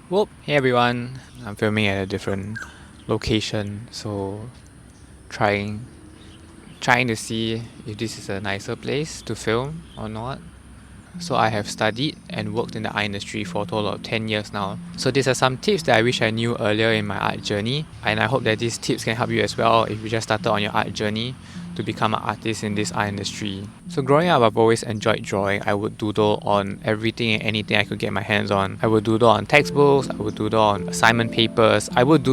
Whoop! Hey everyone, I'm filming at a different location, so trying trying to see if this is a nicer place to film or not. So I have studied and worked in the art industry for a total of 10 years now. So these are some tips that I wish I knew earlier in my art journey, and I hope that these tips can help you as well if you just started on your art journey to become an artist in this art industry. So growing up, I've always enjoyed drawing. I would doodle on everything and anything I could get my hands on. I would doodle on textbooks, I would doodle on assignment papers. I would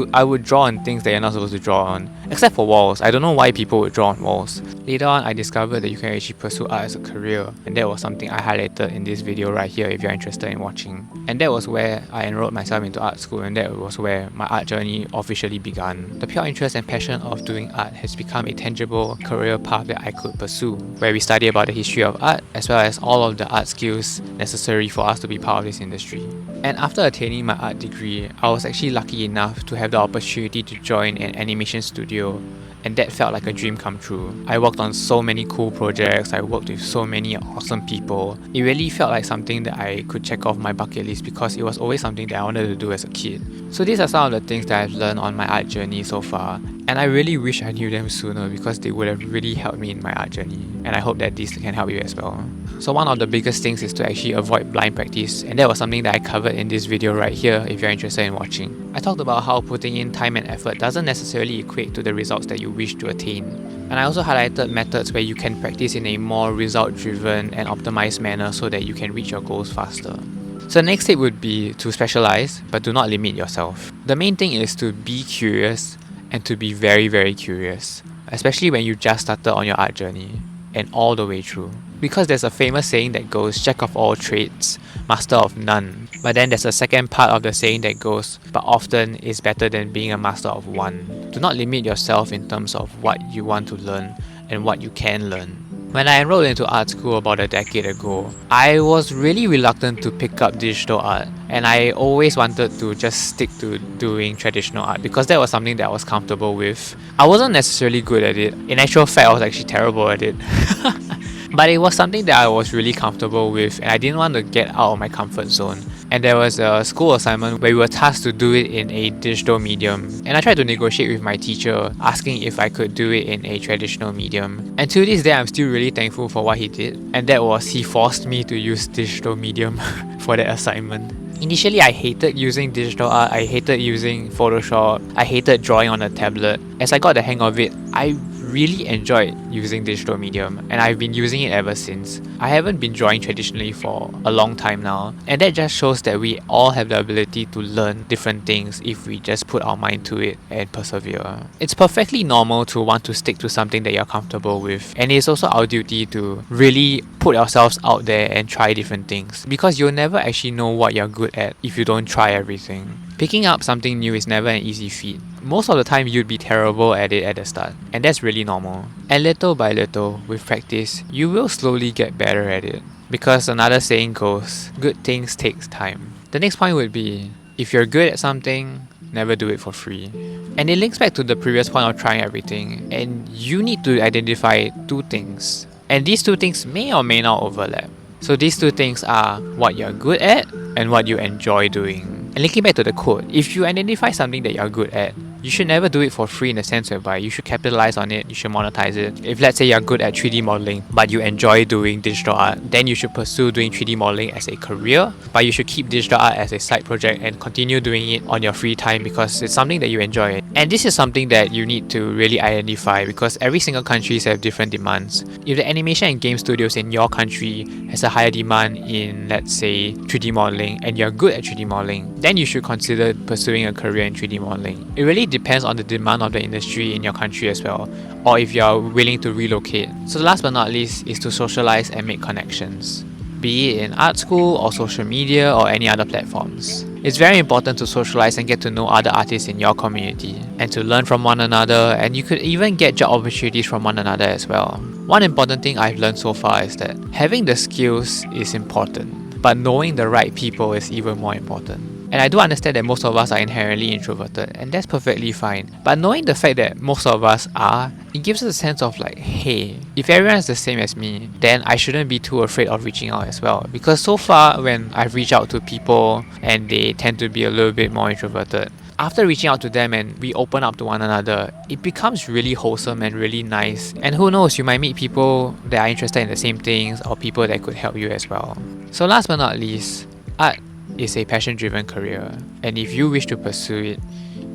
draw on things that you're not supposed to draw on, except for walls. I don't know why people would draw on walls. Later on, I discovered that you can actually pursue art as a career, and that was something I highlighted in this video right here if you're interested in watching. And that was where I enrolled myself into art school, and that was where my art journey officially began. The pure interest and passion of doing art has become a tangible career path that I could pursue, where we study about the history of art as well as all of the art skills necessary for us to be part of this industry. And after attaining my art degree, I was actually lucky enough to have the opportunity to join an animation studio, and that felt like a dream come true. I worked on so many cool projects, I worked with so many awesome people. It really felt like something that I could check off my bucket list because it was always something that I wanted to do as a kid. So these are some of the things that I've learned on my art journey so far, and I really wish I knew them sooner because they would have really helped me in my art journey, and I hope that these can help you as well. So one of the biggest things is to actually avoid blind practice, and that was something that I covered in this video right here if you're interested in watching. I talked about how putting in time and effort doesn't necessarily equate to the results that you wish to attain. And I also highlighted methods where you can practice in a more result-driven and optimized manner so that you can reach your goals faster. So the next tip would be to specialize, but do not limit yourself. The main thing is to be curious and to be very, very curious, especially when you just started on your art journey and all the way through. Because there's a famous saying that goes, jack of all trades, master of none. But then there's a second part of the saying that goes, but often is better than being a master of one. Do not limit yourself in terms of what you want to learn and what you can learn. When I enrolled into art school about a decade ago, I was really reluctant to pick up digital art, and I always wanted to just stick to doing traditional art because that was something that I was comfortable with. I wasn't necessarily good at it. In actual fact, I was actually terrible at it. But it was something that I was really comfortable with, and I didn't want to get out of my comfort zone. And there was a school assignment where we were tasked to do it in a digital medium, and I tried to negotiate with my teacher asking if I could do it in a traditional medium. And to this day, I'm still really thankful for what he did, and that was he forced me to use digital medium for that assignment. Initially, I hated using digital art, I hated using Photoshop, I hated drawing on a tablet. As I got the hang of it, I really enjoyed using digital medium, and I've been using it ever since. I haven't been drawing traditionally for a long time now, and that just shows that we all have the ability to learn different things if we just put our mind to it and persevere. It's perfectly normal to want to stick to something that you're comfortable with, and it's also our duty to really put ourselves out there and try different things, because you'll never actually know what you're good at if you don't try everything. Picking up something new is never an easy feat. Most of the time you'd be terrible at it at the start, and that's really normal. And little by little, with practice, you will slowly get better at it. Because another saying goes, good things takes time. The next point would be, if you're good at something, never do it for free. And it links back to the previous point of trying everything, and you need to identify two things. And these two things may or may not overlap. So these two things are what you're good at and what you enjoy doing. And linking back to the quote, if you identify something that you're good at, you should never do it for free in the sense whereby you should capitalize on it, you should monetize it. If let's say you're good at 3D modeling, but you enjoy doing digital art, then you should pursue doing 3D modeling as a career, but you should keep digital art as a side project and continue doing it on your free time because it's something that you enjoy. And this is something that you need to really identify because every single country have different demands. If the animation and game studios in your country has a higher demand in, let's say, 3D modeling, and you're good at 3D modeling, then you should consider pursuing a career in 3D modeling. It really depends on the demand of the industry in your country as well, or if you're willing to relocate. So last but not least is to socialize and make connections, be it in art school or social media or any other platforms. It's very important to socialize and get to know other artists in your community and to learn from one another, and you could even get job opportunities from one another as well. One important thing I've learned so far is that having the skills is important, but knowing the right people is even more important. And I do understand that most of us are inherently introverted, and that's perfectly fine. But knowing the fact that most of us are, it gives us a sense of like, hey, if everyone is the same as me, then I shouldn't be too afraid of reaching out as well. Because so far, when I've reached out to people and they tend to be a little bit more introverted, after reaching out to them and we open up to one another, it becomes really wholesome and really nice. And who knows, you might meet people that are interested in the same things or people that could help you as well. So last but not least, art is a passion-driven career, and if you wish to pursue it,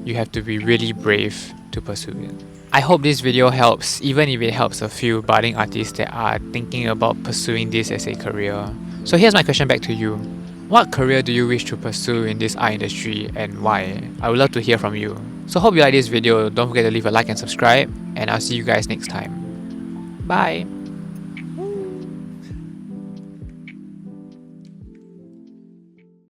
you have to be really brave to pursue it. I hope this video helps, even if it helps a few budding artists that are thinking about pursuing this as a career. So here's my question back to you. What career do you wish to pursue in this art industry and why? I would love to hear from you. So hope you like this video. Don't forget to leave a like and subscribe, and I'll see you guys next time. Bye!